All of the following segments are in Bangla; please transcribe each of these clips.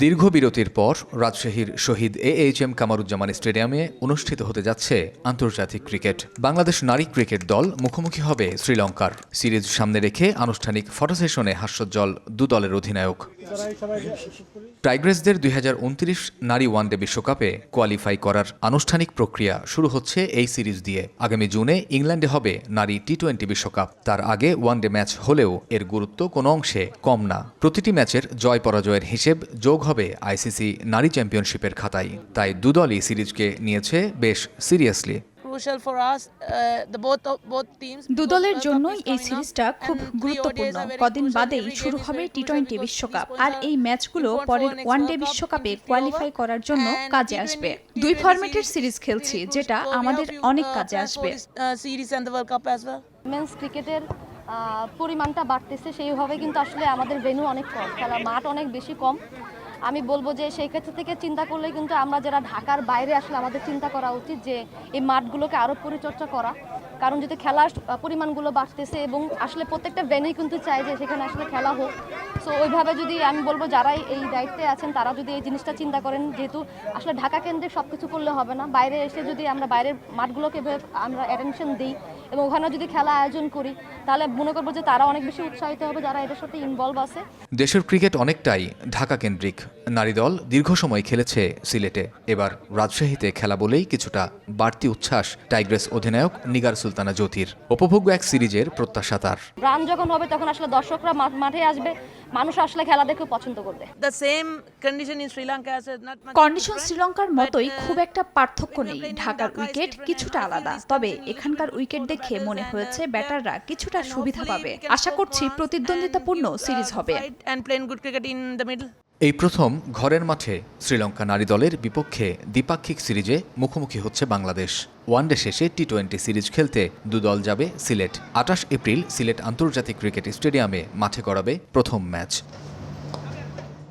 দীর্ঘ বিরতির পর রাজশাহীর শহীদ AHM কামারুজ্জামান স্টেডিয়ামে অনুষ্ঠিত হতে যাচ্ছে আন্তর্জাতিক ক্রিকেট। বাংলাদেশ নারী ক্রিকেট দল মুখোমুখি হবে শ্রীলঙ্কার। সিরিজ সামনে রেখে আনুষ্ঠানিক ফটো সেশনে হাস্যোজ্জ্বল দু দলের অধিনায়ক। টাইগ্রেসদের 2029 নারী ওয়ানডে বিশ্বকাপে কোয়ালিফাই করার আনুষ্ঠানিক প্রক্রিয়া শুরু হচ্ছে এই সিরিজ দিয়ে। আগামী জুনে ইংল্যান্ডে হবে নারী টি-20 বিশ্বকাপ। তার আগে ওয়ানডে ম্যাচ হলেও এর গুরুত্ব কোনো অংশে কম না। প্রতিটি ম্যাচের জয় পরাজয়ের হিসেব যোগ হবে ICC নারী চ্যাম্পিয়নশিপের খাতায়। তাই দু দলই সিরিজকে নিয়েছে বেশ সিরিয়াসলি। দু দলের জন্যই এই সিরিজটা খুব গুরুত্বপূর্ণ। কদিন বাদেই শুরু হবে টি-20 বিশ্বকাপ, আর এই ম্যাচগুলো পরের ওয়ানডে বিশ্বকাপে কোয়ালিফাই করার জন্য কাজে আসবে। দুই ফরম্যাটের সিরিজ খেলছি, যেটা আমাদের অনেক কাজে আসবে। মেন্স ক্রিকেটের পরিমাণটা বাড়তেছে, সেইভাবে কিন্তু আসলে আমাদের ভেন্যু অনেক কম, খেলার মাঠ অনেক বেশি কম। আমি বলবো যে সেই ক্ষেত্র থেকে চিন্তা করলে কিন্তু আমরা যারা ঢাকার বাইরে আসলে আমাদের চিন্তা করা উচিত যে এই মাঠগুলোকে আরও পরিচর্যা করা, কারণ যদি খেলার পরিমাণগুলো বাড়তেছে এবং আসলে প্রত্যেকটা ভেন্যু কিন্তু চায় যে সেখানে আসলে খেলা হোক। সো ওইভাবে যদি আমি বলবো যারাই এই দায়িত্বে আছেন তারা যদি এই জিনিসটা চিন্তা করেন, যেহেতু আসলে ঢাকা কেন্দ্রিক সব কিছু করলে হবে না, বাইরে এসে যদি আমরা বাইরের মাঠগুলোকে আমরা অ্যাটেনশন দিই এবং ওখানে যদি খেলা আয়োজন করি, তাহলে মনে করবো যে তারা অনেক বেশি উৎসাহিত হবে যারা এটার সাথে ইনভলভ আছে। দেশের ক্রিকেট অনেকটাই ঢাকা কেন্দ্রিক। নারী দল দীর্ঘ সময় খেলেছে সিলেটে, এবার রাজশাহীতে খেলা বলেই কিছুটা বাড়তি উচ্ছ্বাস টাইগ্রেস অধিনায়ক নিগার সুলতানা জ্যোতির। উপভোগ্য এক সিরিজের প্রত্যাশা তার। রান যখন হবে তখন আসলে দর্শকরা মাঠে আসবে, মানুষ আসলে খেলা দেখে পছন্দ করবে। কন্ডিশন শ্রীলঙ্কার মতোই খুব একটা পার্থক্য নেই। ঢাকার উইকেট কিছুটা আলাদা, তবে এখানকার উইকেট দেখে মনে হয়েছে ব্যাটাররা কিছুটা সুবিধা পাবে। আশা করছি প্রতিদ্বন্দ্বিতাপূর্ণ সিরিজ হবে। এই প্রথম ঘরের মাঠে শ্রীলঙ্কা নারী দলের বিপক্ষে দ্বিপাক্ষিক সিরিজে মুখোমুখি হচ্ছে বাংলাদেশ। ওয়ানডে শেষে টি-20 সিরিজ খেলতে দু দল যাবে সিলেট। 28 এপ্রিল সিলেট আন্তর্জাতিক ক্রিকেট স্টেডিয়ামে মাঠে গড়াবে প্রথম ম্যাচ।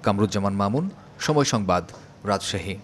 কামরুজ্জামান মামুন, সময় সংবাদ, রাজশাহী।